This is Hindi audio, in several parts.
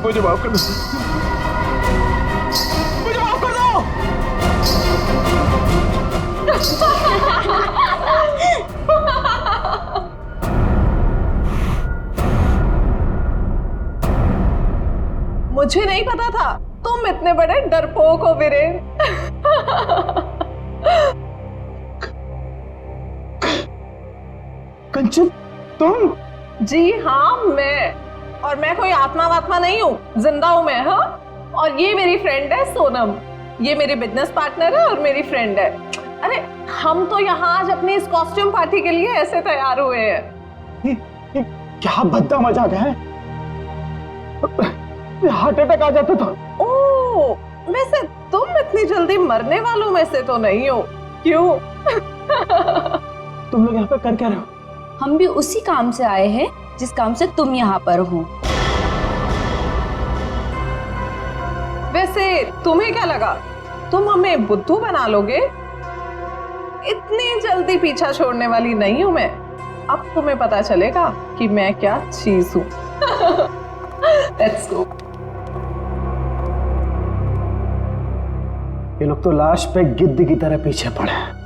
मुझे माफ कर दो, मुझे माफ कर दो। मुझे नहीं पता था तुम इतने बड़े डरपोक हो वीरेन। कंचन तुम? जी हाँ मैं, और मैं कोई आत्मा वात्मा नहीं हूँ, जिंदा हूँ मैं। हाँ, और ये मेरी फ्रेंड है सोनम, ये मेरी बिजनेस पार्टनर है और मेरी फ्रेंड है। अरे हम तो यहाँ आज अपनी इस कॉस्ट्यूम पार्टी के लिए ऐसे तैयार हुए हैं। ये क्या भद्दा मजाक है, हार्ट अटैक आ जाता था। ओह, वैसे तुम इतनी जल्दी मरने वालों में से तो नहीं हो, क्यों? तुम लोग यहाँ पे कर क्या रहे हो? हम भी उसी काम से आए हैं जिस काम से तुम यहाँ पर हो। वैसे तुम्हें क्या लगा तुम हमें बुद्धू बना लोगे? इतनी जल्दी पीछा छोड़ने वाली नहीं हूं मैं। अब तुम्हें पता चलेगा कि मैं क्या चीज हूं। Let's go. ये लोग तो लाश पे गिद्ध की तरह पीछे पड़े हैं।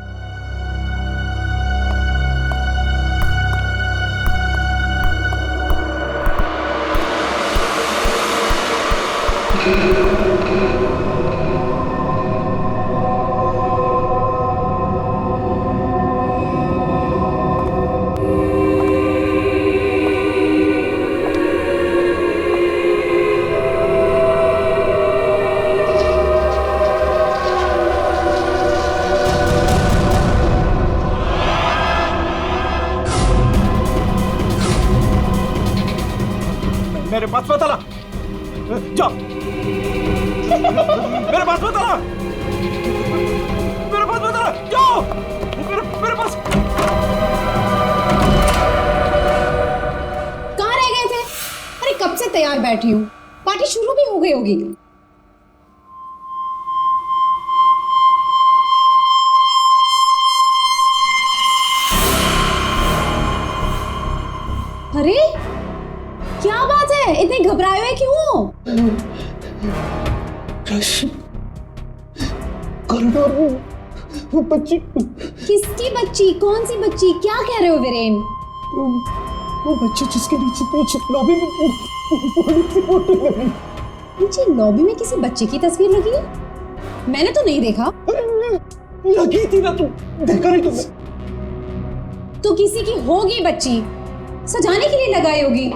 मेरे पास मत आना, जाओ। मेरे पास मत आना, मेरे पास मत आना, जाओ। मेरे पास। कहाँ रह गए थे? अरे कब से तैयार बैठी हूँ, पार्टी शुरू भी हो गई होगी। अरे क्या बात है, इतने घबराए हुए क्यों? कॉरिडोर में वो बच्ची। किसकी बच्ची? कौन सी बच्ची? क्या कह रहे हो वीरेन? वो बच्ची जिसके नीचे पीछे लॉबी में बड़ी सी फोटो लगी। नीचे लॉबी में किसी बच्चे की तस्वीर लगी है? मैंने तो नहीं देखा। लगी थी ना, तुम देखा नहीं तुमने? तो किसी की होगी बच्ची, सजाने के लिए लगाई होगी।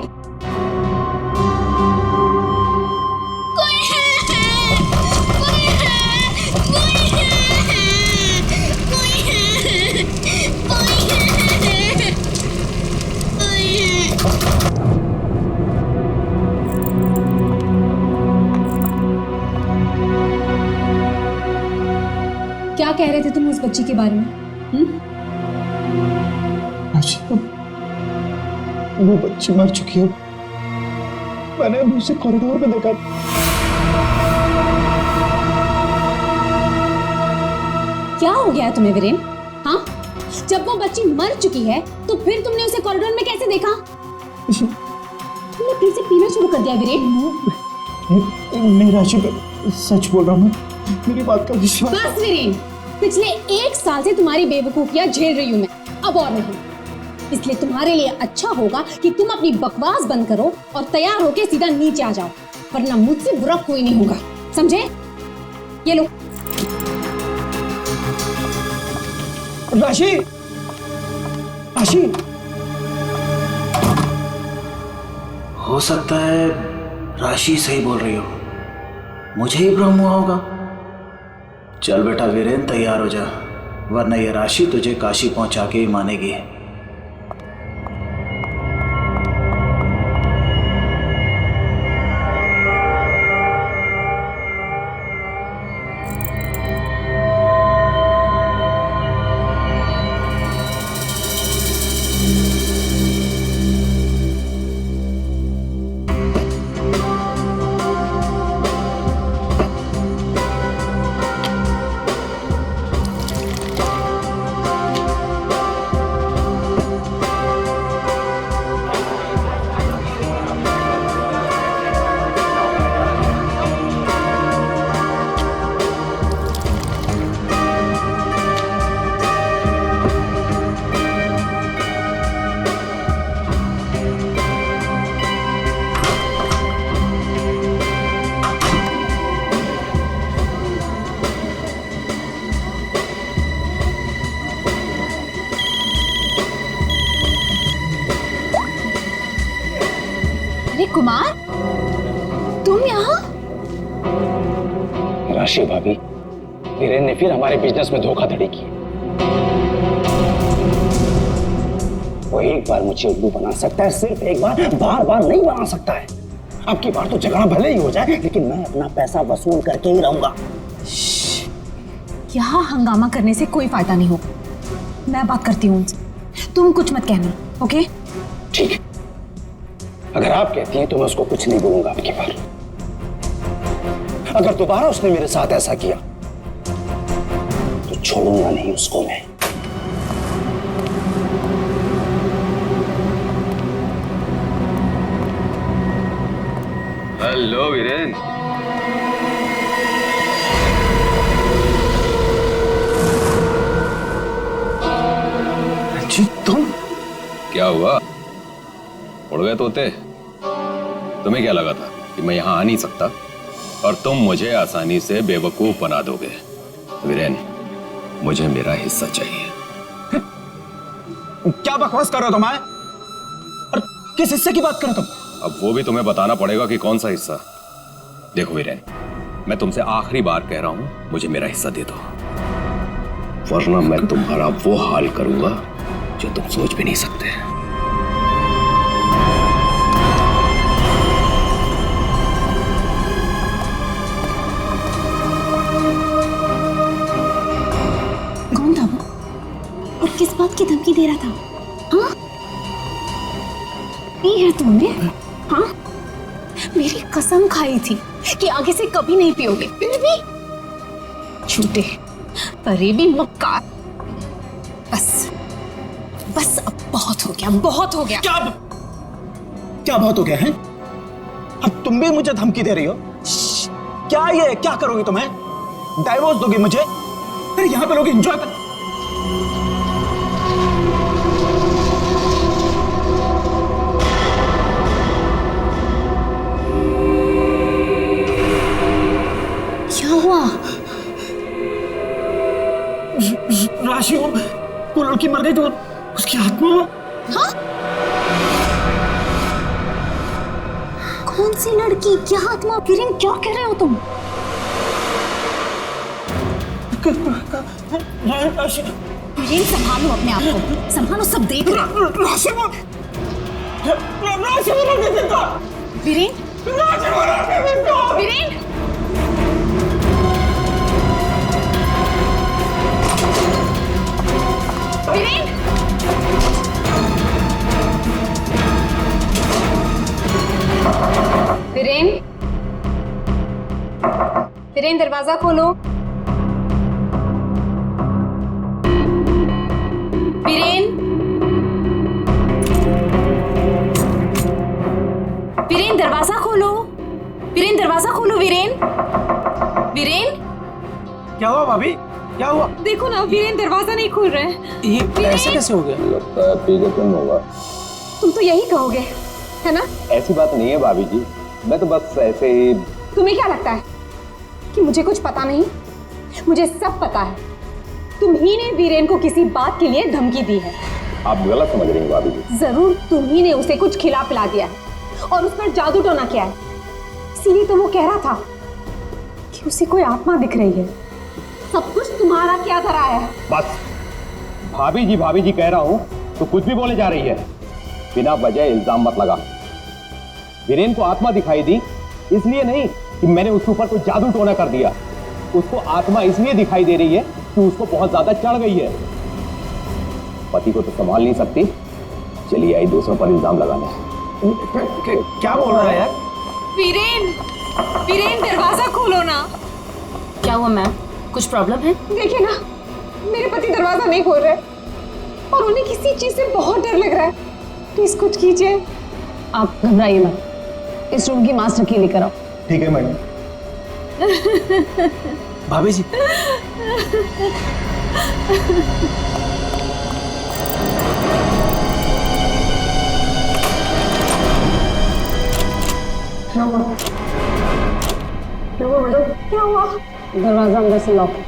क्या कह रहे थे तुम उस बच्ची के बारे में? वो बच्ची मर चुकी है, मैंने उसे कॉरिडोर में देखा। क्या हो गया तुम्हें वीरेन? हाँ, जब वो बच्ची मर चुकी है तो फिर तुमने उसे कॉरिडोर में कैसे देखा? तुमने फिर से पीना शुरू कर दिया वीरेन? नहीं राशि, सच बोल रहा हूँ, मेरी बात का विश्वास। बस वीरेन, पिछले 1 साल से तुम्हारी बेवकूफियां झेल रही हूं मैं, अब और नहीं। इसलिए तुम्हारे लिए अच्छा होगा कि तुम अपनी बकवास बंद करो और तैयार होके सीधा नीचे आ जाओ, वरना मुझसे बुरा कोई नहीं होगा, समझे? ये लो। राशि, राशि, हो सकता है राशि सही बोल रही हो, मुझे ही भ्रम हुआ होगा। चल बेटा वीरेन, तैयार हो जा, वरना ये राशि तुझे काशी पहुंचा के ही मानेगी। अरे कुमार, तुम यहाँ? राशि भाभी, वीरेन ने फिर हमारे बिजनेस में धोखाधड़ी की। वो एक बार मुझे उल्लू बना सकता है, सिर्फ एक बार, बार बार नहीं बना सकता है। अब की बार तो झगड़ा भले ही हो जाए, लेकिन मैं अपना पैसा वसूल करके ही रहूंगा। यहाँ हंगामा करने से कोई फायदा नहीं होगा, मैं बात करती हूँ उनसे, तुम कुछ मत कहना, ओके? ठीक है, अगर आप कहती हैं तो मैं उसको कुछ नहीं बोलूंगा। अब की बार अगर दोबारा उसने मेरे साथ ऐसा किया तो छोड़ूंगा नहीं उसको मैं। हेलो वीरेन, जी तुम? क्या हुआ? उड़ गए तोते? तुम्हें क्या लगा था कि मैं यहां आ नहीं सकता और तुम मुझे आसानी से बेवकूफ बना दोगे? वीरेन, मुझे मेरा हिस्सा चाहिए। क्या बकवास कर रहे हो तुम? और किस हिस्से की बात कर रहे हो तुम? अब वो भी तुम्हें बताना पड़ेगा कि कौन सा हिस्सा। देखो वीरेन, मैं तुमसे आखिरी बार कह रहा हूं, मुझे मेरा हिस्सा दे दो, वरना मैं तुम्हारा वो हाल करूंगा जो तुम सोच भी नहीं सकते। कौन था वो और किस बात की धमकी दे रहा था? हाँ, ये है तुमने? हाँ, मेरी कसम खाई थी कि आगे से कभी नहीं पियोगे, फिर भी झूठे, फरेबी, मक्कार। बस बस, अब बहुत हो गया, बहुत हो गया। क्या बहुत हो गया है? अब तुम भी मुझे धमकी दे रही हो? क्या ये क्या करोगी तुम्हें? डाइवोर्स दोगी मुझे? अरे यहाँ पे लोग एंजॉय कर। क्या हुआ? राशि, वो लड़की मर गई तो उसकी आत्मा? हाँ? कौन सी लड़की? क्या आत्मा? वीरेन, क्या कह रहे हो तुम? राशि, वीरेन, संभालो अपने आप को, संभालो, सब देख रहे हैं। राशि वो नहीं देता। वीरेन, राशि वो नहीं देता। वीरेन, वीरेन, वीरेन, वीरेन, दरवाजा खोलो। वीरेन, वीरेन, दरवाजा खोलो। वीरेन, दरवाजा खोलो। वीरेन, वीरेन, क्या हुआ भाभी? क्या हुआ? देखो ना, वीरेन दरवाजा नहीं खोल रहे हैं। ये ऐसे कैसे हो गया? लगता है पी के तुम होगा। तुम तो यही कहोगे, है ना? ऐसी बात नहीं है भाभी जी, मैं तो बस ऐसे ही। तुम्हें क्या लगता है कि मुझे कुछ पता नहीं? मुझे सब पता है। तुम ही ने वीरेन को किसी बात के लिए धमकी दी है। आप गलत समझ रही हैं भाभी जी। जरूर तुम ही ने उसे कुछ खिला पिला दिया है और उस पर जादू टोना किया है। इसीलिए तो वो कह रहा था कि उसे कोई आत्मा दिख रही है। सब कुछ तुम्हारा क्या धरा है? बस भाभी जी कह रहा हूं तो कुछ भी बोले जा रही है। बिना वजह इल्जाम मत लगा। वीरेन को आत्मा दिखाई दी इसलिए नहीं कि मैंने उसके ऊपर कोई जादू टोना कर दिया। उसको आत्मा इसलिए दिखाई दे रही है कि उसको बहुत ज्यादा चढ़ गई है। पति को तो संभाल नहीं सकती, चलिए आई दूसरों पर इल्जाम लगाने। क्या बोल रहा है यार? वीरेन दरवाजा खोलो ना। क्या हुआ मैम, कुछ प्रॉब्लम है? देखिए ना, मेरे पति दरवाजा नहीं खोल रहे और उन्हें किसी चीज से बहुत डर लग रहा है। प्लीज कुछ कीजिए। आप घबराइए मत, इस रूम की मास्टर की लेकर आओ। ठीक है मैडम। भाभी जी, क्या हुआ? दरवाजा अंदर से लॉक है।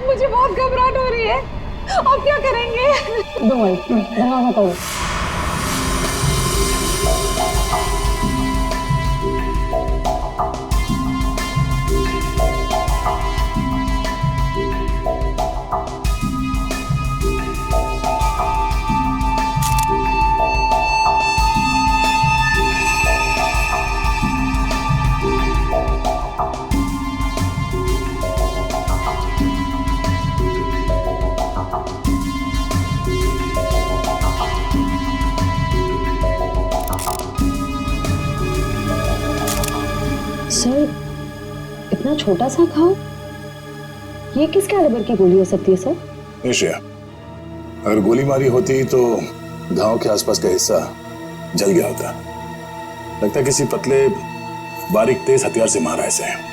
मुझे बहुत घबराहट हो रही है। अब क्या करेंगे? दरवाजा तोड़ो। सर, इतना छोटा सा घाव, ये किस कैलिबर की गोली हो सकती है सर? निश्चय, अगर गोली मारी होती तो घाव के आसपास का हिस्सा जल गया होता। लगता है किसी पतले बारीक तेज हथियार से मारा ऐसे।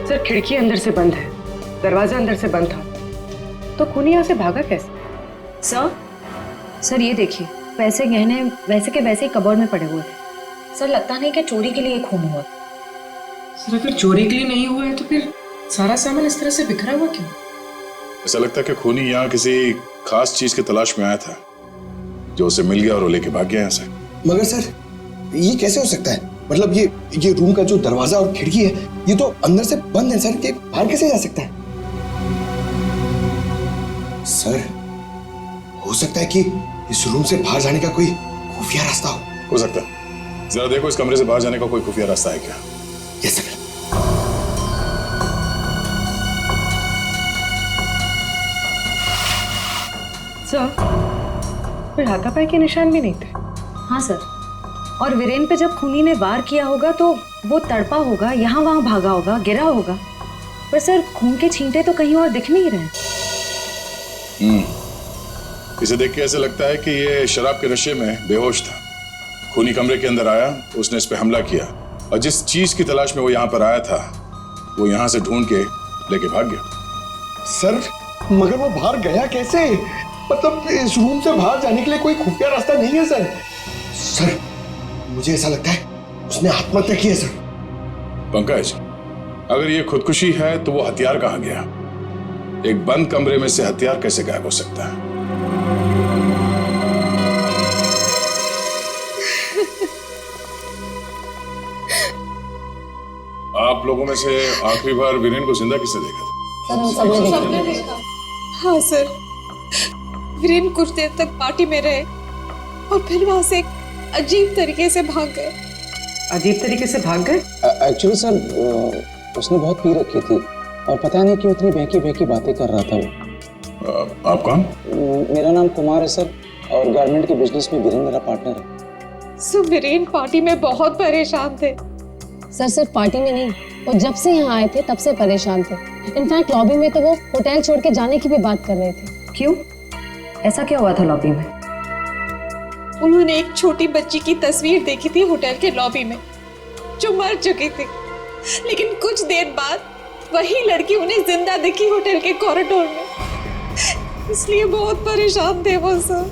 सर, खिड़की अंदर से बंद है, दरवाजा अंदर से बंद था, तो खूनी यहाँ से भागा कैसे? सर ये देखिए, पैसे गहने वैसे के वैसे ही कबर्ड में पड़े हुए थे। सर लगता नहीं कि चोरी के लिए खून हुआ। सर अगर चोरी के लिए नहीं हुआ है तो फिर सारा सामान इस तरह से बिखरा हुआ क्यों? ऐसा लगता है कि खूनी यहाँ किसी खास चीज की तलाश में आया था, जो उसे मिल गया और वो लेके भाग गया यहाँ से। मगर सर, ये कैसे हो सकता है? मतलब ये रूम का जो दरवाजा और खिड़की है, ये तो अंदर से बंद है सर, कि बाहर कैसे जा सकता है? सर, हो सकता है कि इस रूम से बाहर जाने का कोई खुफिया रास्ता हो सकता है। जरा देखो इस कमरे से बाहर जाने का कोई खुफिया रास्ता है क्या? Yes sir. सर, कोई हाथापाई के निशान भी नहीं थे। हाँ सर, और वीरेन पे जब खूनी ने वार किया होगा तो वो तड़पा होगा, यहाँ वहां भागा होगा, गिरा होगा, पर सर खून के छींटे तो कहीं और दिख नहीं रहे। इसे देख के ऐसे लगता है कि ये शराब के नशे में बेहोश था। खूनी कमरे के अंदर आया, उसने इस पे हमला किया और जिस चीज की तलाश में वो यहाँ पर आया था, वो यहाँ से ढूंढ के लेके भाग गया। सर, मगर वो बाहर गया कैसे? मतलब इस रूम से बाहर जाने के लिए कोई खुफिया रास्ता नहीं है सर। सर, मुझे ऐसा लगता है उसने आत्महत्या की है सर। पंकज, अगर ये खुदकुशी है तो वो हथियार कहाँ गया? एक बंद कमरे में से हथियार कैसे गायब हो सकता है? आप लोगों में से आखिरी बार वीरेन को जिंदा किसने देखा था? सर हम सबने देखा। हाँ सर, वीरेन कुछ देर तक पार्टी में रहे और फिर वहां से एक अजीब तरीके से भाग गए। अजीब तरीके से भाग गए? एक्चुअली सर, उसने बहुत पी रखी थी और पता नहीं क्यों इतनी बहकी बातें कर रहा था वो। आप कौन? मेरा नाम कुमार है सर, और गारमेंट के बिजनेस में वीरेन मेरा पार्टनर है। सो वीरेन पार्टी में बहुत परेशान थे। सर सिर्फ पार्टी में नहीं, वो जब से यहाँ आए थे तब से परेशान थे। इनफैक्ट लॉबी में तो वो होटल छोड़ के जाने की भी बात कर रहे थे। क्यों? ऐसा क्या हुआ था लॉबी में? उन्होंने एक छोटी बच्ची की तस्वीर देखी थी होटल के लॉबी में जो मर चुकी थी, लेकिन कुछ देर बाद वही लड़की उन्हें जिंदा दिखी होटल के कॉरिडोर में। इसलिए बहुत परेशान थे वो सर।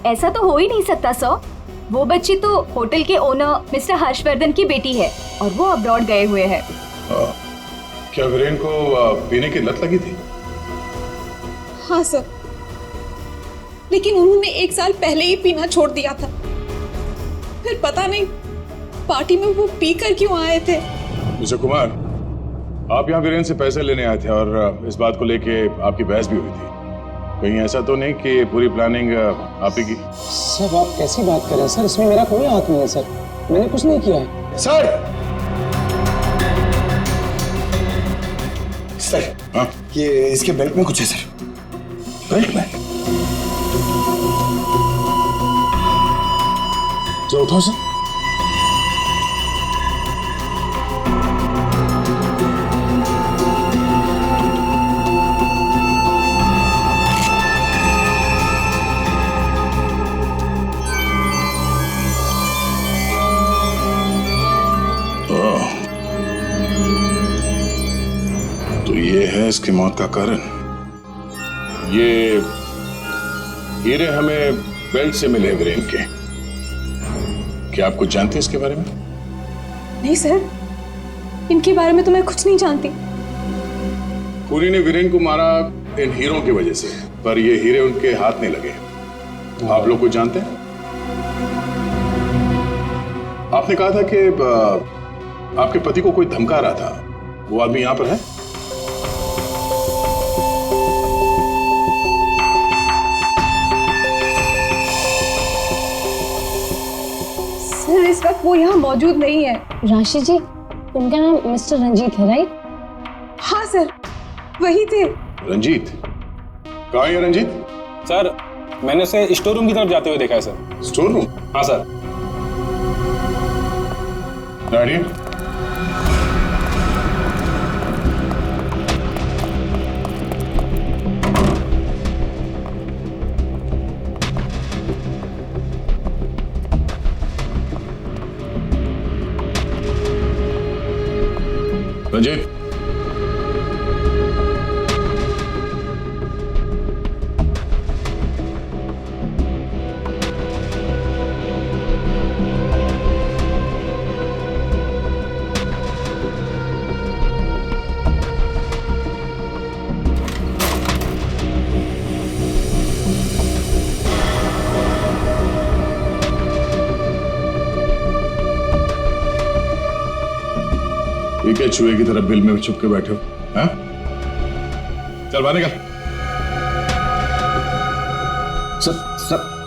ऐसा तो हो ही नहीं सकता सर। वो बच्ची तो होटल के ओनर मिस्टर हर्षवर्धन की बेटी है और वो अब्रॉड गए हुए हैं। क्या वीरेन को पीने की लत लगी थी? हाँ सर, लेकिन उन्होंने 1 साल पहले ही पीना छोड़ दिया था। फिर पता नहीं पार्टी में वो पीकर क्यों आए थे। मिस्टर कुमार, आप यहाँ वीरेन से पैसे लेने आए थे और इस बात को लेके आपकी बहस भी हुई थी। कहीं ऐसा तो नहीं कि पूरी प्लानिंग आप ही की? सर आप कैसी बात कर रहे हैं सर, इसमें मेरा कोई हाथ नहीं है सर, मैंने कुछ नहीं किया है। सर सर हाँ? ये इसके बेल्ट में कुछ है सर। बेल्ट में? चलो उठाओ सर। तो ये है इसकी मौत का कारण। ये हीरे हमें बेल्ट से मिले वीरेन के। क्या आप कुछ जानते हैं इसके बारे में? नहीं सर, इनके बारे में तो मैं कुछ नहीं जानती। खूनी ने वीरेन को मारा इन हीरों की वजह से, पर ये हीरे उनके हाथ नहीं लगे। आप लोग कुछ जानते हैं? आपने कहा था कि आपके पति को कोई धमका रहा था, वो आदमी यहां पर है? सर इस वक्त वो यहाँ मौजूद नहीं है। राशि जी, उनका नाम मिस्टर रंजीत है राइट? हाँ सर, वही थे। रंजीत? कहाँ है रंजीत? सर मैंने उसे स्टोर रूम की तरफ जाते हुए देखा है सर। Store room? हाँ सर। दाड़िया? रंजीत? ये क्या चूहे की तरह बिल में छुप के बैठे हो? हाँ? चल बाहर निकल।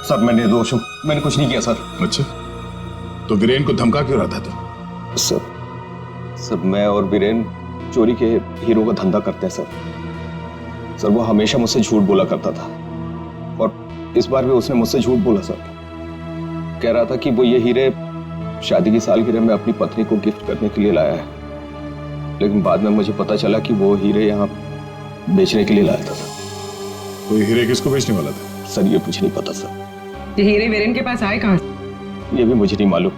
सर मैं निर्दोष हूँ, मैंने कुछ नहीं किया सर। अच्छा, तो वीरेन को धमका क्यों रहा था तुम? सर मैं और वीरेन चोरी के हीरो का धंधा करते हैं सर। वो हमेशा मुझसे झूठ बोला करता था और इस बार भी उसने मुझसे झूठ बोला सर। कह रहा था कि वो ये हीरे शादी की सालगिरह में अपनी पत्नी को गिफ्ट करने के लिए लाया है, लेकिन बाद में मुझे पता चला कि वो हीरे यहाँ बेचने के लिए लाया था। तो ये हीरे किसको बेचने वाला था? सर ये मुझे नहीं पता सर। ये हीरे वीरेन के पास आए कहाँ से? ये भी मुझे नहीं मालूम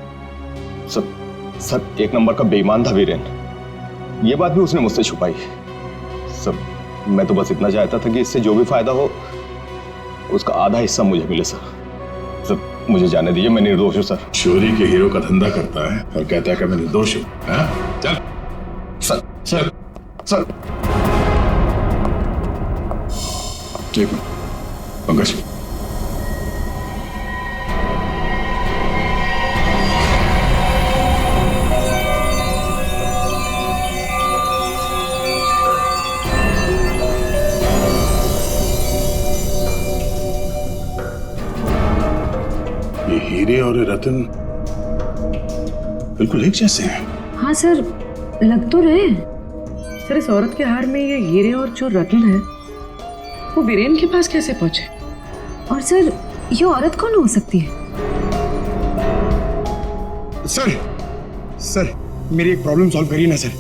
सर। एक नंबर का बेईमान था वीरेन, ये बात भी उसने मुझसे छुपाई। सर मैं तो बस इतना चाहता था कि इससे जो भी फायदा हो उसका आधा हिस्सा मुझे मिले सर मुझे जाने दीजिए, मैं निर्दोष हूँ सर। चोरी के हीरो का धंधा करता है और कहता है कि मैं निर्दोष हूँ। चल सर ठीक है पंकज। ये हीरे और रतन बिल्कुल एक जैसे हैं। हाँ सर, लग तो रहे हैं। सर इस औरत के हार में ये हीरे और जो रत्न है वो वीरेन के पास कैसे पहुंचे? और सर ये औरत कौन हो सकती है? सर मेरी एक प्रॉब्लम सॉल्व करिए ना सर।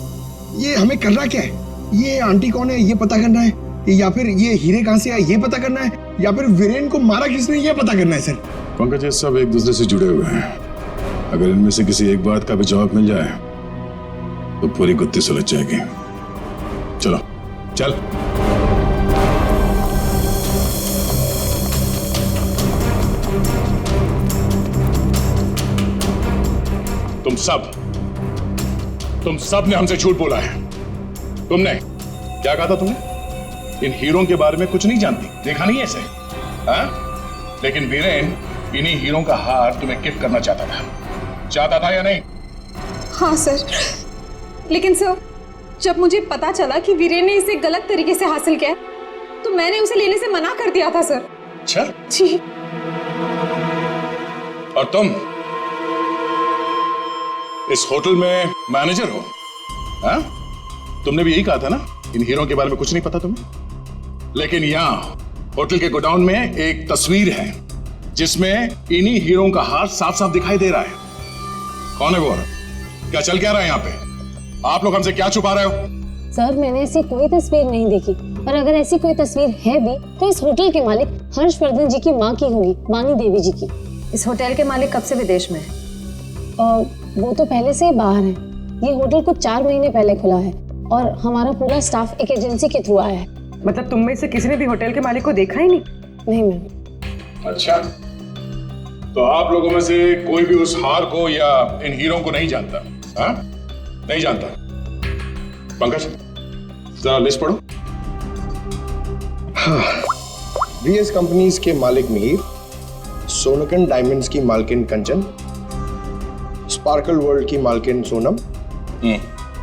ये हमें करना क्या है? ये आंटी कौन है ये पता करना है, या फिर ये हीरे कहाँ से आए ये पता करना है, या फिर वीरेन को मारा किसने ये पता करना है सर। पंकज, ये सब एक दूसरे से जुड़े हुए हैं। अगर इनमें से किसी एक बात का भी जवाब मिल जाए तो पूरी गुत्थी सुलझ जाएगी। चलो चल। तुम सब ने हमसे झूठ बोला है। तुमने क्या कहा था? तुमने इन हीरों के बारे में कुछ नहीं जानती, देखा नहीं ऐसे, हाँ? लेकिन वीरेन इन्हीं हीरों का हार तुम्हें गिफ्ट करना चाहता था या नहीं? हाँ सर, लेकिन सर जब मुझे पता चला कि वीरेन ने इसे गलत तरीके से हासिल किया तो मैंने उसे लेने से मना कर दिया था सर। अच्छा जी। और तुम इस होटल में मैनेजर हो, हाँ? तुमने भी यही कहा था ना, इन हीरों के बारे में कुछ नहीं पता तुम्हें। लेकिन यहाँ होटल के गोडाउन में एक तस्वीर है जिसमें इन्हीं हीरों का हार साफ साफ दिखाई दे रहा है। कौन है वो? क्या चल क्या रहा है यहाँ पे? आप लोग हमसे क्या छुपा रहे हो? सर, मैंने ऐसी कोई तस्वीर नहीं देखी, और अगर ऐसी कोई तस्वीर है भी तो इस होटल के मालिक हर्षवर्धन जी की माँ की होगी, वाणी देवी जी की। इस होटल के मालिक कब से विदेश में है? वो तो पहले से ही बाहर है। ये होटल कुछ 4 महीने पहले खुला है और हमारा पूरा स्टाफ एक एजेंसी के थ्रू आया है। मतलब तुम में से किसी ने भी होटल के मालिक को देखा ही नहीं? नहीं मैम। अच्छा, तो आप लोगों में से कोई भी उस हार को या इन हीरों को नहीं जानता? हाँ, नहीं जानता। पंकज, जरा लिस्ट पढ़ो। हाँ, वीएस कंपनीज के मालिक मिहिर, सोनकन डायमंड्स की मालकिन कंचन, स्पार्कल वर्ल्ड की मालकिन सोनम।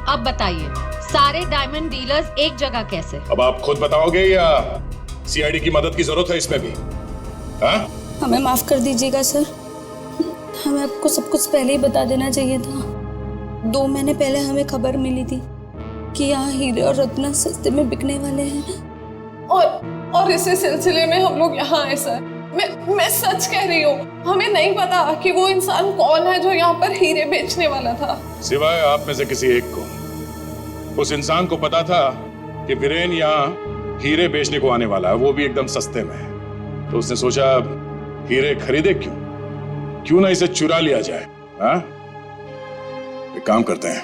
अब बताइए, सारे डायमंड डीलर्स एक जगह कैसे? अब आप खुद बताओगे या सीआईडी की मदद की जरूरत है इसमें भी? हाँ? हमें माफ कर दीजिएगा सर, हमें आपको सब कुछ पहले ही बता देना चाहिए था। 2 महीने पहले हमें खबर मिली थी कि यहाँ हीरे और रत्न सस्ते में बिकने वाले हैं, और इसी सिलसिले में हम लोग यहाँ आए सर। मैं सच कह रही हूँ, हमें नहीं पता कि वो इंसान कौन है जो यहाँ पर हीरे बेचने वाला था। सिवाय आप में से किसी एक को उस इंसान को पता था कि वीरेन यहाँ हीरे बेचने को आने वाला है, वो भी एकदम सस्ते में। तो उसने सोचा हीरे खरीदे क्यों ना इसे चुरा लिया जाए। हाँ? एक काम करते हैं,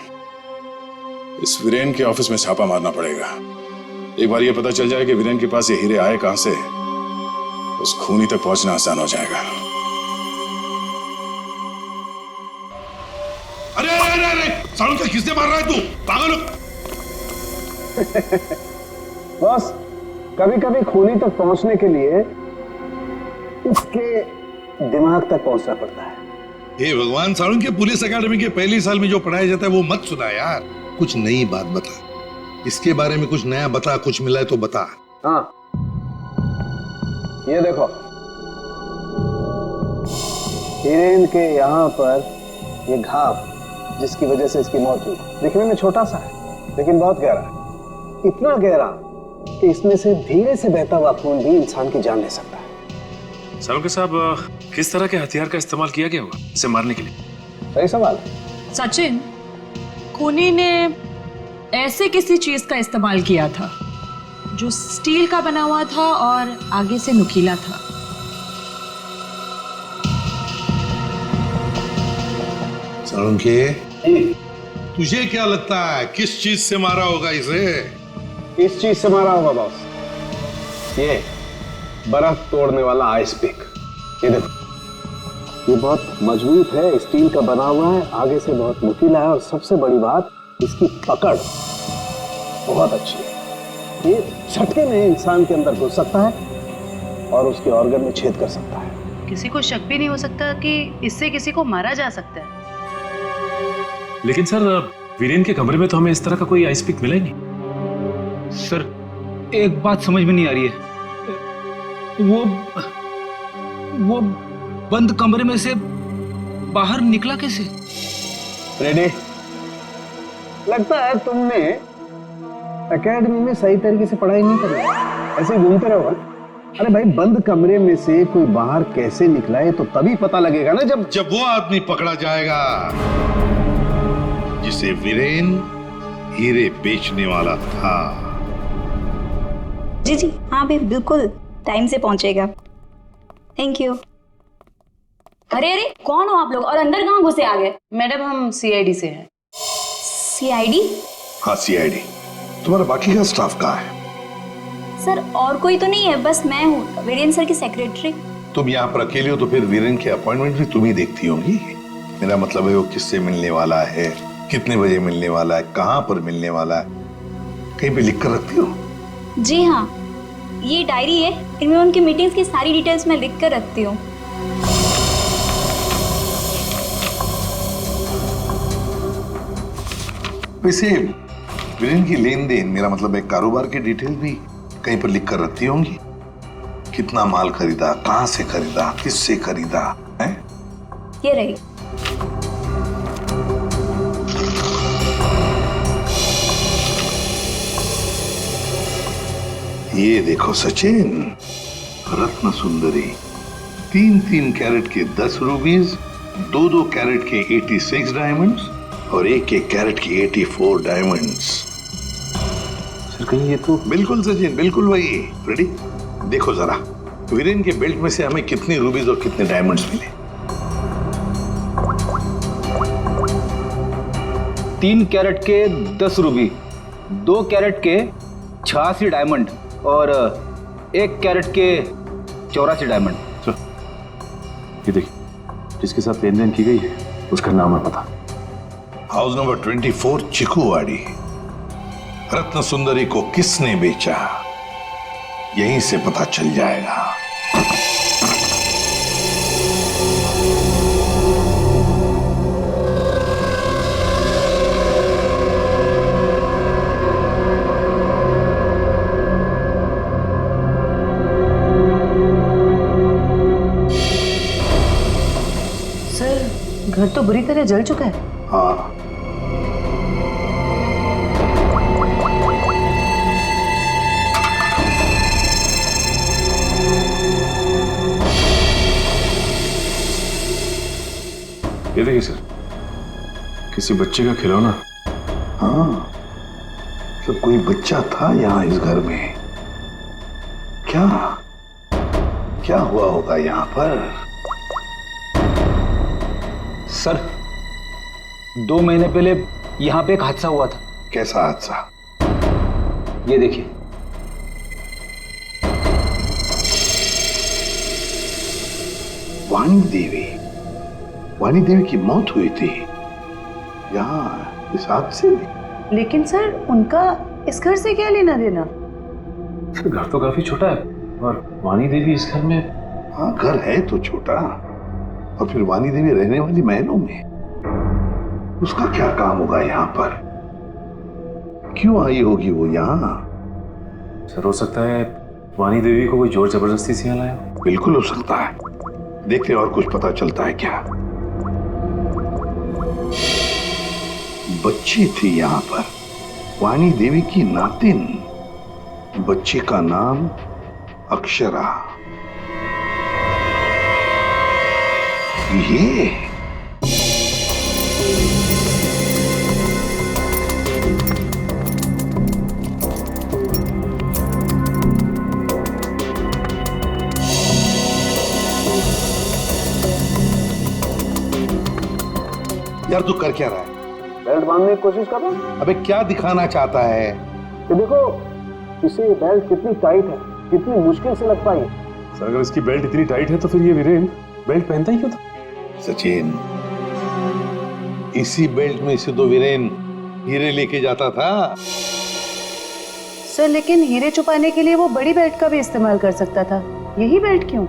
इस वीरेन के ऑफिस में छापा मारना पड़ेगा। एक बार ये पता चल जाए कि वीरेन के पास ये हीरे आए कहां से, उस खूनी तक पहुंचना आसान हो जाएगा। अरे अरे अरे, सालों से किसने मार रहा है तू? पागल हो? बस कभी कभी खूनी तक पहुंचने के लिए उसके दिमाग तक पहुंचना पड़ता है। हे भगवान, सालुन के पुलिस अकेडमी के पहले साल में जो पढ़ाया जाता है वो मत सुना यार। कुछ नई बात बता, इसके बारे में कुछ नया बता, कुछ मिला है तो बता। हाँ, ये देखो, हीरेन के यहाँ पर ये घाव जिसकी वजह से इसकी मौत हुई, दिखने में छोटा सा है लेकिन बहुत गहरा है। इतना गहरा कि इसमें से धीरे से बहता हुआ खून भी इंसान की जान ले सकता है। सालुंके साहब, किस तरह के हथियार का इस्तेमाल किया गया होगा इसे मारने के लिए? सही सवाल। सचिन, खूनी ने ऐसे किसी चीज का इस्तेमाल किया था जो स्टील का बना हुआ था और आगे से नुकीला था। सालुंके, तुझे क्या लगता है किस चीज से मारा होगा इसे? इस चीज से मारा होगा बॉस, ये बर्फ तोड़ने वाला आइस पिक। ये देखो, ये बहुत मजबूत है, स्टील का बना हुआ है, आगे से बहुत नुकीला है, और सबसे बड़ी बात इसकी पकड़ बहुत अच्छी है। ये झटके में इंसान के अंदर घुस सकता है और उसके ऑर्गन में छेद कर सकता है। किसी को शक भी नहीं हो सकता कि इससे किसी को मारा जा सकता है। लेकिन सर, वीरेन के कमरे में तो हमें इस तरह का कोई आइस पिक मिला ही नहीं। सर, एक बात समझ में नहीं आ रही है, वो बंद कमरे में से बाहर निकला कैसे? रेडी? लगता है तुमने एकेडमी में सही तरीके से पढ़ाई नहीं करी, ऐसे घूमते रहो। अरे भाई, बंद कमरे में से कोई बाहर कैसे निकला है तो तभी पता लगेगा ना जब वो आदमी पकड़ा जाएगा जिसे वीरेन हीरे बेचने वाला था। जी जी हाँ भाई, बिल्कुल टाइम से पहुंचेगा। Thank you. अरे अरे कौन हो आप लोग और अंदर कहाँ घुसे आ गए? मैडम हम सीआईडी से हैं। सीआईडी? हाँ सीआईडी। तुम्हारा बाकी का स्टाफ कहाँ है? सर और कोई तो नहीं है, बस मैं हूँ, वीरेन सर की सेक्रेटरी। तुम यहाँ पर अकेले हो तो फिर वीरेन के अपॉइंटमेंट भी तुम ही देखती होंगी। मेरा मतलब है वो किससे मिलने वाला है, कितने बजे मिलने वाला है, कहाँ पर मिलने वाला है, कहीं पे लिख कर रखती हो? जी हाँ, ये डायरी है, इनमें उनकी मीटिंग्स की सारी डिटेल्स मैं लिख कर रखती हूँ। वैसे वीरेन की लेन देन, मेरा मतलब है कारोबार की डिटेल भी कहीं पर लिख कर रखती होंगी। कितना माल खरीदा, कहां से खरीदा, किससे खरीदा है? ये रही। ये देखो सचिन, रत्न सुंदरी 3-3 कैरेट के 10 रूबीज, 2-2 कैरेट के 86 डायमंड्स और 1-1 कैरेट की 84 डायमंड्स। सर कहीं ये तो बिल्कुल सचिन, बिल्कुल वही। रेडी? देखो जरा वीरेन के बेल्ट में से हमें कितने रूबीज और कितने डायमंड्स मिले। 3 कैरेट के 10 रूबी, 2 कैरेट के 86 डायमंड और 1 कैरेट के 84 डायमंड। ये देखिए, जिसके साथ लेन देन की गई है उसका नाम और पता। House number 24 चिकुवाड़ी। रत्न सुंदरी को किसने बेचा, यहीं से पता चल जाएगा। सर घर तो बुरी तरह जल चुका है। हाँ, ये देखिए सर, किसी बच्चे का खिलौना। हाँ, तो कोई बच्चा था यहाँ इस घर में। क्या क्या हुआ होगा यहाँ पर? सर 2 महीने पहले यहाँ पे एक हादसा हुआ था। कैसा हादसा? ये देखिए। वाणी देवी की मौत हुई थी यहाँ इस हादसे में। लेकिन सर उनका इस घर से क्या लेना देना? सर घर तो काफी छोटा है और वाणी देवी इस घर में। हाँ घर है तो छोटा, और फिर वाणी देवी रहने वाली महलों में। उसका क्या काम होगा यहाँ पर? क्यों आई होगी वो यहाँ? सर हो सकता है वाणी देवी को कोई जोर जबरदस्ती से यहाँ लाया। बिल्कुल हो सकता है, देखते और कुछ पता चलता है क्या। बच्ची थी यहाँ पर, वाणी देवी की नातिन। बच्ची का नाम अक्षरा। ये यार तू कर क्या रहा है? बेल्ट बांधने की कोशिश कर रहा हूं। अबे क्या दिखाना चाहता है? ये देखो इसे बेल्ट कितनी टाइट है, कितनी मुश्किल से लग पाई है। सर अगर इसकी बेल्ट इतनी टाइट है तो फिर ये वीरेन बेल्ट पहनता ही क्यों था? सचिन, इसी बेल्ट में से तो वीरेन हीरे लेके जाता था। सर लेकिन हीरे छुपाने के लिए वो बड़ी बेल्ट का भी इस्तेमाल कर सकता था, यही बेल्ट क्यों?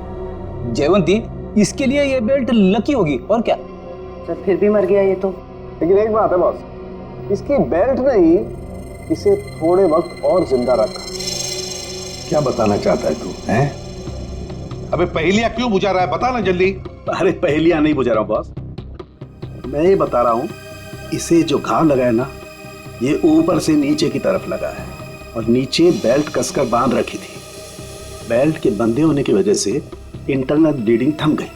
जयवंती, इसके लिए ये बेल्ट लकी होगी और क्या। सर फिर भी मर गया ये तो। लेकिन एक बात है बॉस, इसकी बेल्ट ने ही इसे थोड़े वक्त और जिंदा रखा। क्या बताना चाहता है तू? हैं? अबे पहेलियां क्यों बुझा रहा है, बता ना जल्दी। अरे पहेलियां नहीं बुझा रहा हूं बॉस, मैं ये बता रहा हूं इसे जो घाव लगा है ना, ये ऊपर से नीचे की तरफ लगा है और नीचे बेल्ट कसकर बांध रखी थी। बेल्ट के बंधे होने की वजह से इंटरनल ब्लीडिंग थम गई।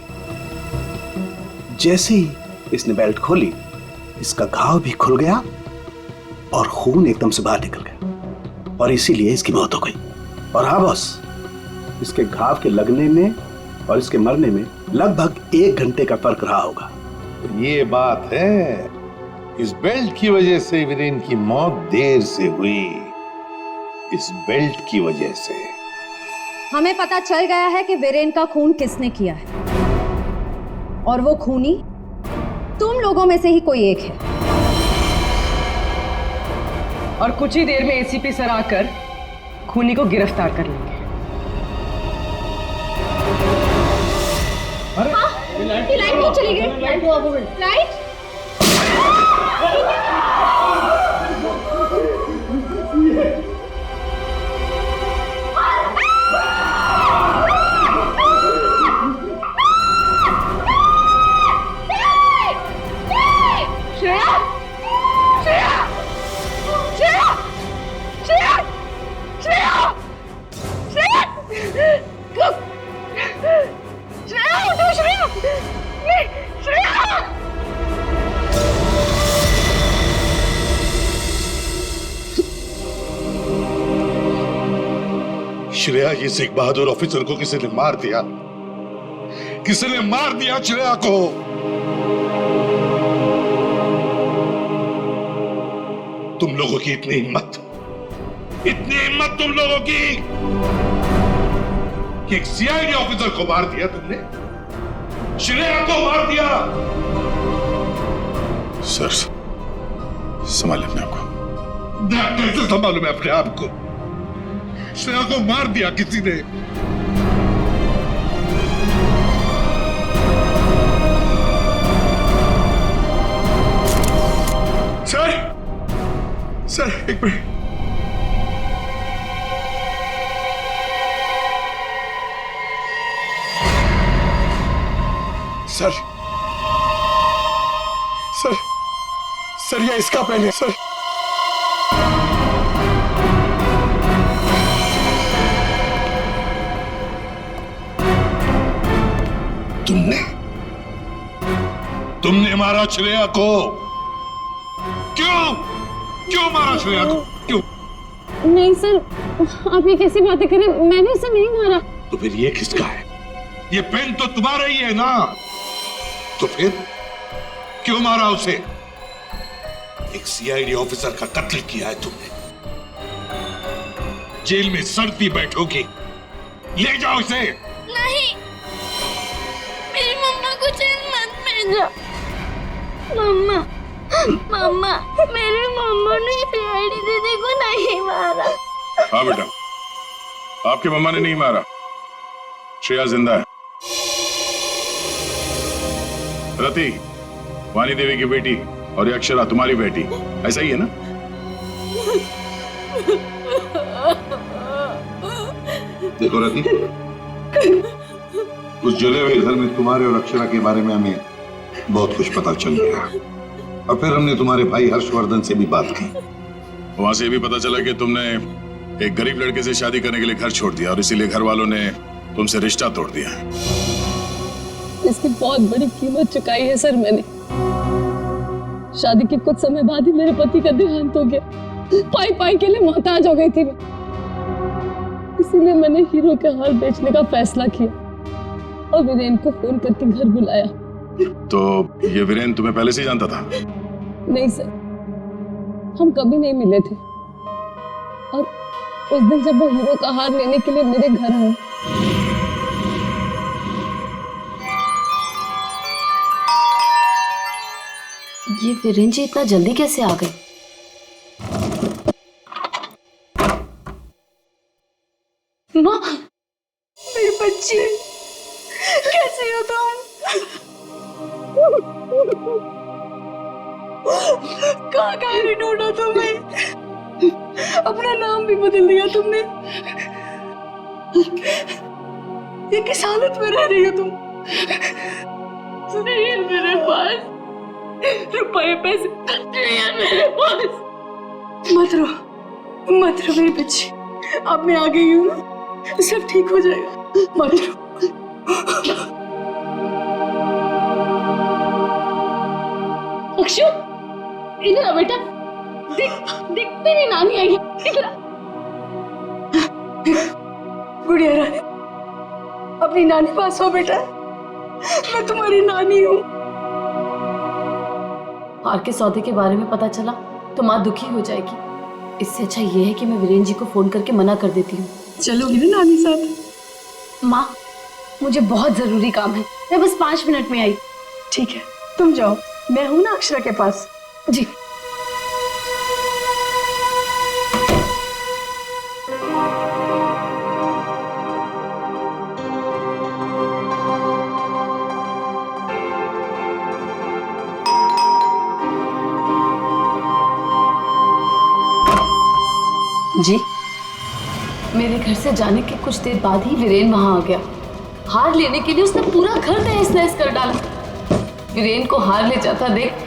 जैसे ही इसने बेल्ट खोली इसका घाव भी खुल गया और खून एकदम से बाहर निकल गया और इसीलिए इसकी मौत हो गई। और हाँ बॉस, इसके घाव के लगने में और इसके मरने में लगभग 1 घंटे का फर्क रहा होगा। ये बात है, इस बेल्ट की वजह से वीरेन की मौत देर से हुई, इस बेल्ट की वजह से। हमें पता चल गया है कि वीरेन का खून किसने किया है, और वो खूनी तुम लोगों में से ही कोई एक है। और कुछ ही देर में एसीपी सर आकर खूनी को गिरफ्तार कर लेंगे। लाइट क्यों चली गई? लाइट श्रेया, ये सिख बहादुर ऑफिसर को किसी ने मार दिया, किसी ने मार दिया श्रेया को। तुम लोगों की इतनी हिम्मत तुम लोगों की कि एक सीआईडी ऑफिसर को मार दिया तुमने, श्रेया को मार दिया। सर, संभालिए अपने आप को। कैसे संभालूं मैं अपने आप को? श्रेया को मार दिया किसी ने। सर एक मिनट। सर ये इसका पेन है सर। तुमने मारा श्रेया को? क्यों मारा श्रेया को? क्यों? नहीं सर, आप ये कैसी बातें करें? मैंने उसे नहीं मारा। तो फिर ये किसका है? ये पेन तो तुम्हारा ही है ना, तो फिर क्यों मारा उसे? एक सीआईडी ऑफिसर का कत्ल किया है तुमने, जेल में सड़ती बैठोगी। ले जाओ इसे। नहीं, मेरी मम्मा को जेल मत भेजो। मम्मा, मेरी मम्मा ने सीआईडी दीदी को नहीं मारा। हाँ बेटा, आपकी मम्मा ने नहीं मारा, श्रेया जिंदा है। रति, वानी देवी की बेटी, और ये अक्षरा तुम्हारी बेटी, ऐसा ही है ना? देखो रति, उस जले हुए घर में तुम्हारे और अक्षरा के बारे में हमें बहुत कुछ पता चल गया, और फिर हमने तुम्हारे भाई हर्षवर्धन से भी बात की। वहां से भी पता चला कि तुमने एक गरीब लड़के से शादी करने के लिए घर छोड़ दिया, और इसीलिए घर वालों ने तुमसे रिश्ता तोड़ दिया। इसकी बहुत बड़ी कीमत चुकाई है सर मैंने। शादी के कुछ समय बाद ही मेरे पति का देहांत हो गया। पाई के लिए मोहताज हो गई थी मैं, इसीलिए मैंने हीरो के हार बेचने का फैसला किया और वीरेन को फोन करके घर बुलाया। तो ये वीरेन तुम्हें पहले से ही जानता था? नहीं सर, हम कभी नहीं मिले थे, और उस दिन जब वो हीरो का हार लेने के लिए मेरे घर आया, ये वीरेन जी इतना जल्दी कैसे आ गए? माँ, मेरे बच्चे, कैसे हो तुम? कहाँ नहीं ढूंढा तुम्हें? अपना नाम भी बदल दिया तुमने। ये किस हालत में रह रही हो तुम? नहीं है मेरे पास रुपए पैसे, नहीं है मेरे पास। मत रो मेरी बच्ची, अब मैं आ गई हूँ, सब ठीक हो जाएगा, मत रो। अक्षु, इधर आ बेटा, देख देख तेरी नानी आई है, इधर आ। गुड़िया रानी, अपनी नानी पास हो बेटा, मैं तुम्हारी नानी हूँ। हार के सौदे के बारे में पता चला तो माँ दुखी हो जाएगी। इससे अच्छा ये है कि मैं वीरेन जी को फोन करके मना कर देती हूँ। चलोगी ना नानी साथ? माँ, मुझे बहुत जरूरी काम है, मैं बस 5 मिनट में आई। ठीक है, तुम जाओ, मैं हूं ना अक्षरा के पास। जी। जी, मेरे घर से जाने के कुछ देर बाद ही वीरेन वहां आ गया। हार लेने के लिए उसने पूरा घर तहस नहस कर डाला। वीरेन को हार ले जाता देख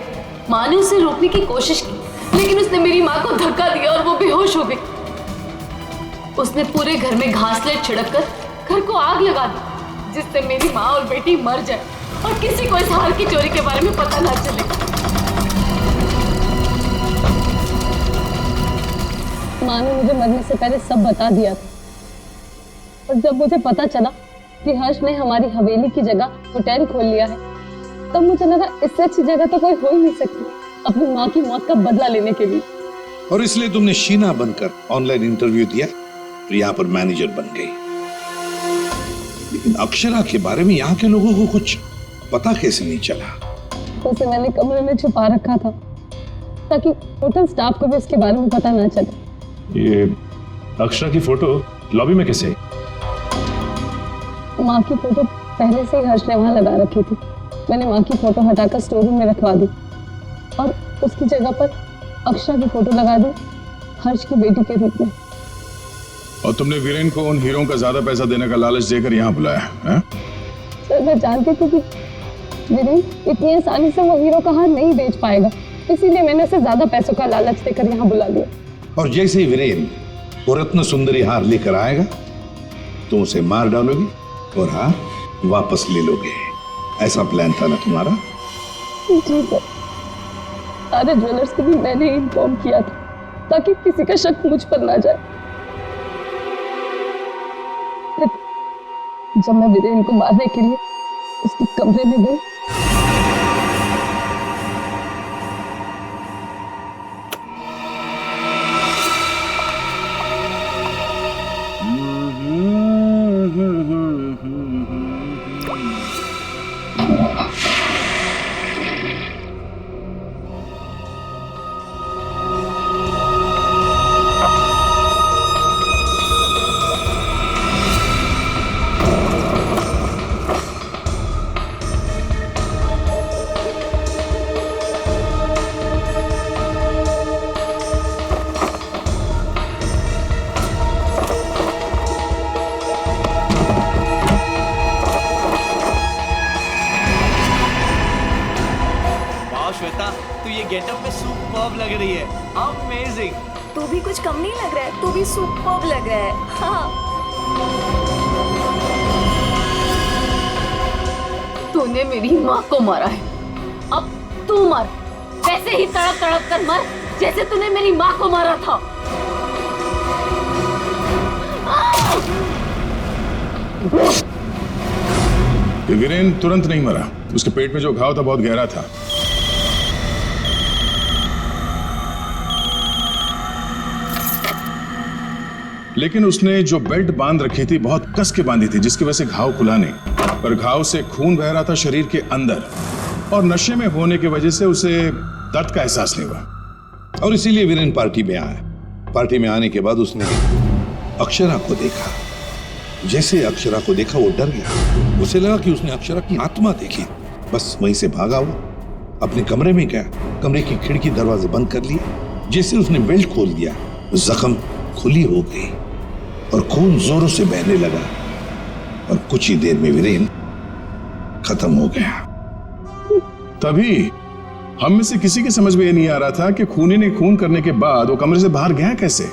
माँ ने उसे रोकने की कोशिश की, लेकिन उसने मेरी माँ को धक्का दिया और वो बेहोश हो गई। उसने पूरे घर में घासलेट छिड़क कर घर को आग लगा दी, जिससे मेरी माँ और बेटी मर जाए और किसी को इस हार की चोरी के बारे में पता ना चले। माँ ने मुझे मरने से पहले सब बता दिया था, और जब मुझे पता चला कि हर्ष ने हमारी हवेली की जगह होटल खोल लिया है, तब मुझे लगा इससे अच्छी जगह तो कोई हो ही नहीं सकती अपनी माँ की मौत का बदला लेने के लिए। और इसलिए तुमने शीना बनकर ऑनलाइन इंटरव्यू दिया और यहाँ पर मैनेजर बन गई। लेकिन अक्षरा के बारे में यहाँ के लोगों को कुछ पता कैसे नहीं चला? उसे मैंने कमरे में छुपा रखा था ताकि होटल स्टाफ को भी उसके बारे में पता ना चले। ये अक्षरा की फोटो लॉबी में कैसे आई? माँ की फोटो पहले से ही हर्ष ने वहां लगा रखी थी। मैंने माँ की फोटो हटाकर स्टोर रूम में रखवा दी और उसकी जगह पर अक्षरा की फोटो लगा दी, हर्ष की बेटी के रूप में। और तुमने वीरेन को उन हीरों का ज्यादा पैसा देने का लालच देकर यहाँ बुलाया है? सर, मैं जानती थी कि वीरेन इतनी आसानी से वो हीरो का हार नहीं बेच पाएगा, इसीलिए मैंने उसे ज्यादा पैसों का लालच देकर यहाँ बुला लिया। और जैसे ही वीरेन वो रत्न सुंदरी हार लेकर आएगा तो उसे मार डालोगी और हार वापस ले लोगे। ऐसा प्लान था ना तुम्हारा? जी सर, सारे ज्वेलर्स को भी मैंने इन्फॉर्म किया था ताकि किसी का शक मुझ पर ना जाए। जब मैं वीरेन को मारने के लिए उसके कमरे में गई, गेटअप में सुपर्ब लग रही है, अमेजिंग। तू भी कुछ कम नहीं लग रहा है, तू भी सुपर्ब लग रहा है। हाँ। तूने मेरी माँ को मारा है, अब तू मर, वैसे ही तड़प तड़प कर मर जैसे तूने मेरी माँ को मारा था। वीरेन तुरंत नहीं मरा, उसके पेट में जो घाव था बहुत गहरा था। लेकिन उसने जो बेल्ट बांध रखी थी बहुत कस के बांधी थी, जिसकी वजह से घाव खुला नहीं, पर घाव से खून बह रहा था शरीर के अंदर, और नशे में होने की वजह से उसे दर्द का एहसास नहीं हुआ। और इसीलिए वीरेन पार्टी में आया। पार्टी में आने के बाद उसने अक्षरा को देखा। जैसे अक्षरा को देखा वो डर गया, उसे लगा कि उसने अक्षरा की आत्मा देखी। बस वहीं से भागा वो अपने कमरे में गया, कमरे की खिड़की दरवाजे बंद कर लिए। जैसे उसने बेल्ट खोल दिया, जख्म खुली हो गई और खून जोरों से बहने लगा, और कुछ ही देर में वीरेन खत्म हो गया। तभी हम में से किसी के समझ में ये नहीं आ रहा था कि खूनी ने खून करने के बाद वो कमरे से बाहर गया कैसे,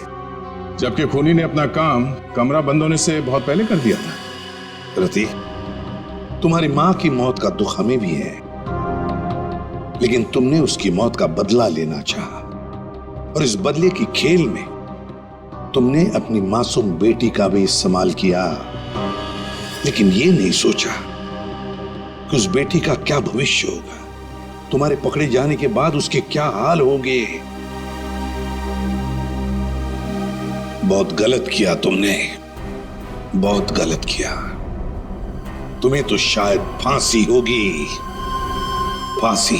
जबकि खूनी ने अपना काम कमरा बंद होने से बहुत पहले कर दिया था। रति, तुम्हारी मां की मौत का दुख हमें भी है, लेकिन तुमने उसकी मौत का बदला लेना चाहा, और इस बदले की खेल में तुमने अपनी मासूम बेटी का भी इस्तेमाल किया, लेकिन यह नहीं सोचा कि उस बेटी का क्या भविष्य होगा, तुम्हारे पकड़े जाने के बाद उसके क्या हाल होंगे। बहुत गलत किया तुमने, बहुत गलत किया। तुम्हें तो शायद फांसी होगी, फांसी।